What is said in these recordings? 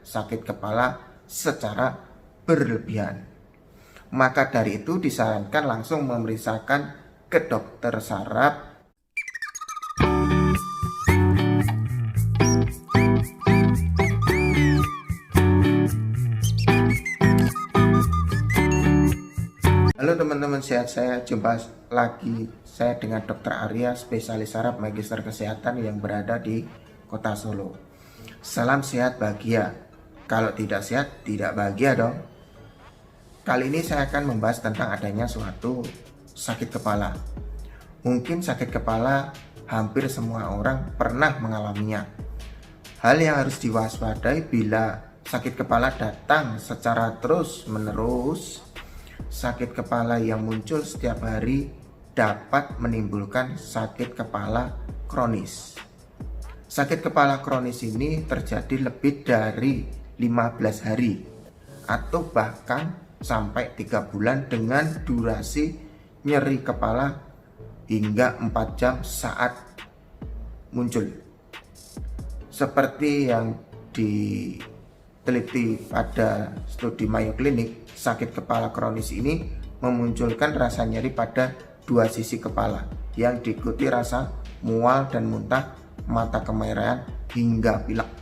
sakit kepala secara berlebihan. Maka dari itu disarankan langsung memeriksakan ke dokter saraf. Halo teman-teman sehat, saya jumpa lagi saya dengan Dr. Arya, spesialis saraf magister kesehatan yang berada di Kota Solo. Salam sehat bahagia. Kalau tidak sehat, tidak bahagia dong. Kali ini saya akan membahas tentang adanya suatu sakit kepala. Mungkin sakit kepala hampir semua orang pernah mengalaminya. Hal yang harus diwaspadai bila sakit kepala datang secara terus-menerus. Sakit kepala yang muncul setiap hari dapat menimbulkan sakit kepala kronis. Sakit kepala kronis ini terjadi lebih dari 15 hari atau bahkan sampai 3 bulan dengan durasi nyeri kepala hingga 4 jam saat muncul. Seperti yang diteliti pada studi Mayo Clinic, sakit kepala kronis ini memunculkan rasa nyeri pada dua sisi kepala yang diikuti rasa mual dan muntah, mata kemerahan hingga pilek.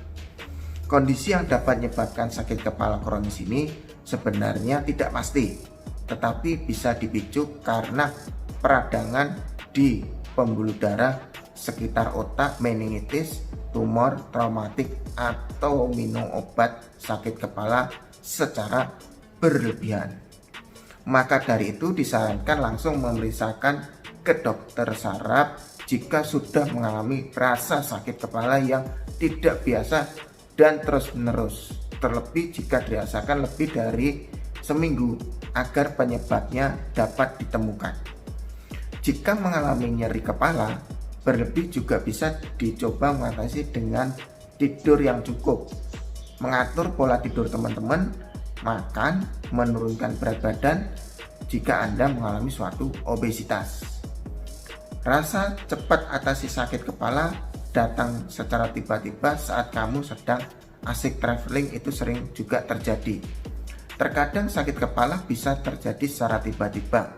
Kondisi yang dapat menyebabkan sakit kepala kronis ini sebenarnya tidak pasti, tetapi bisa dipicu karena peradangan di pembuluh darah sekitar otak, meningitis, tumor, traumatik, atau minum obat sakit kepala secara berlebihan. Maka dari itu disarankan langsung memeriksakan ke dokter saraf jika sudah mengalami rasa sakit kepala yang tidak biasa dan terus-menerus, terlebih jika dirasakan lebih dari seminggu agar penyebabnya dapat ditemukan. Jika mengalami nyeri kepala berlebih juga bisa dicoba mengatasi dengan tidur yang cukup, mengatur pola tidur teman-teman, makan, menurunkan berat badan jika Anda mengalami suatu obesitas. Rasa cepat atasi sakit kepala datang secara tiba-tiba saat kamu sedang asik traveling, itu sering juga terjadi. Terkadang sakit kepala bisa terjadi secara tiba-tiba,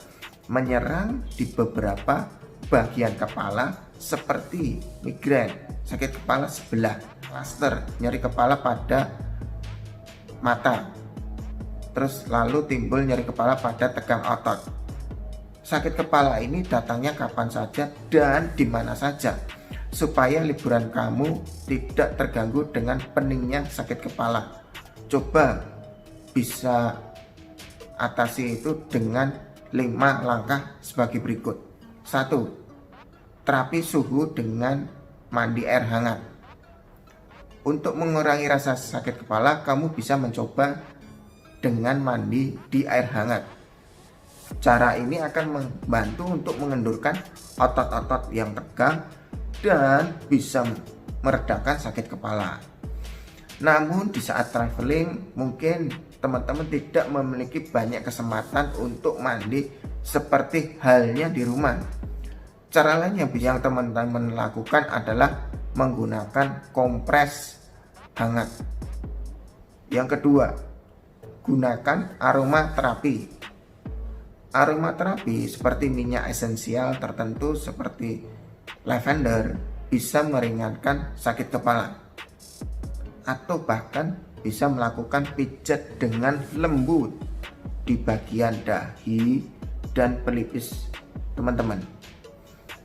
menyerang di beberapa bagian kepala seperti migrain, sakit kepala sebelah, klaster, nyeri kepala pada mata, terus lalu timbul nyeri kepala pada tegang otot. Sakit kepala ini datangnya kapan saja dan di mana saja, supaya liburan kamu tidak terganggu dengan peningnya sakit kepala. Coba bisa atasi itu dengan 5 langkah sebagai berikut. 1. Terapi suhu dengan mandi air hangat. Untuk mengurangi rasa sakit kepala, kamu bisa mencoba dengan mandi di air hangat. Cara ini akan membantu untuk mengendurkan otot-otot yang tegang dan bisa meredakan sakit kepala. Namun di saat traveling mungkin teman-teman tidak memiliki banyak kesempatan untuk mandi seperti halnya di rumah. Cara lain yang teman-teman lakukan adalah menggunakan kompres hangat. Yang kedua, gunakan aromaterapi. Aromaterapi seperti minyak esensial tertentu seperti lavender bisa meringankan sakit kepala, atau bahkan bisa melakukan pijat dengan lembut di bagian dahi dan pelipis teman-teman.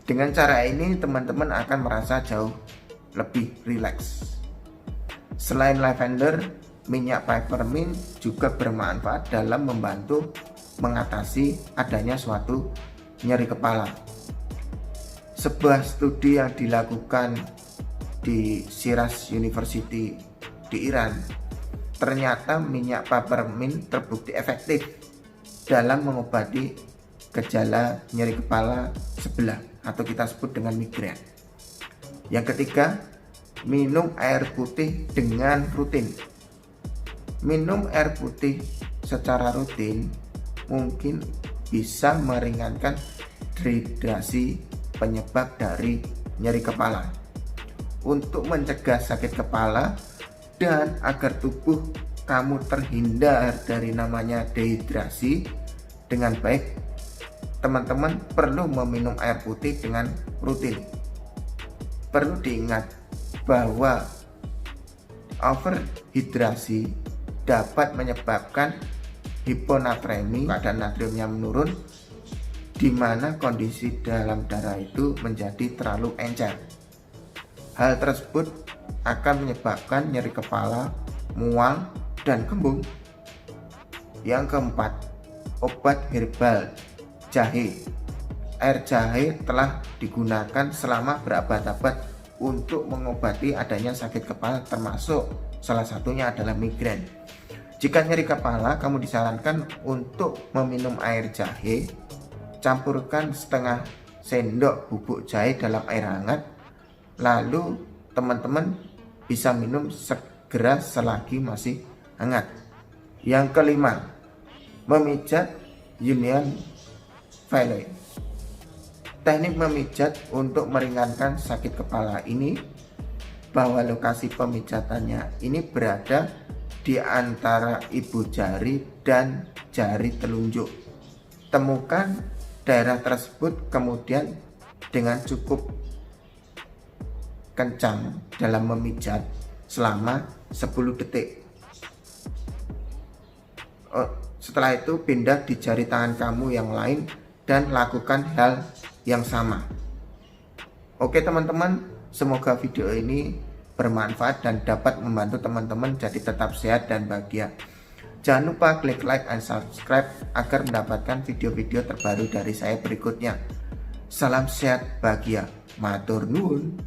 Dengan cara ini teman-teman akan merasa jauh lebih rileks. Selain lavender, minyak peppermint juga bermanfaat dalam membantu mengatasi adanya suatu nyeri kepala. Sebuah studi yang dilakukan di Shiraz University di Iran, ternyata minyak peppermint terbukti efektif dalam mengobati gejala nyeri kepala sebelah atau kita sebut dengan migrain. Yang ketiga, minum air putih dengan rutin. Minum air putih secara rutin mungkin bisa meringankan dehidrasi penyebab dari nyeri kepala. Untuk mencegah sakit kepala, Dan agar tubuh kamu terhindar dari namanya dehidrasi dengan baik, teman-teman perlu meminum air putih dengan rutin. Perlu diingat bahwa overhidrasi dapat menyebabkan hiponatremi, keadaan natriumnya menurun, di mana kondisi dalam darah itu menjadi terlalu encer. Hal tersebut akan menyebabkan nyeri kepala, mual, dan kembung. Yang keempat, obat herbal jahe. Air jahe telah digunakan selama berabad-abad untuk mengobati adanya sakit kepala, termasuk salah satunya adalah migrain. Jika nyeri kepala, kamu disarankan untuk meminum air jahe. Campurkan setengah sendok bubuk jahe dalam air hangat, lalu teman-teman bisa minum segera selagi masih hangat. Yang kelima, memijat Jungian Valley. Teknik memijat untuk meringankan sakit kepala ini, bahwa lokasi pemijatannya ini berada di antara ibu jari dan jari telunjuk. Temukan daerah tersebut, kemudian dengan cukup kencang dalam memijat selama 10 detik. Setelah itu pindah di jari tangan kamu yang lain dan lakukan hal yang sama. Oke teman-teman, semoga video ini bermanfaat dan dapat membantu teman-teman jadi tetap sehat dan bahagia. Jangan lupa klik like dan subscribe agar mendapatkan video-video terbaru dari saya berikutnya. Salam sehat bahagia, matur nuwun.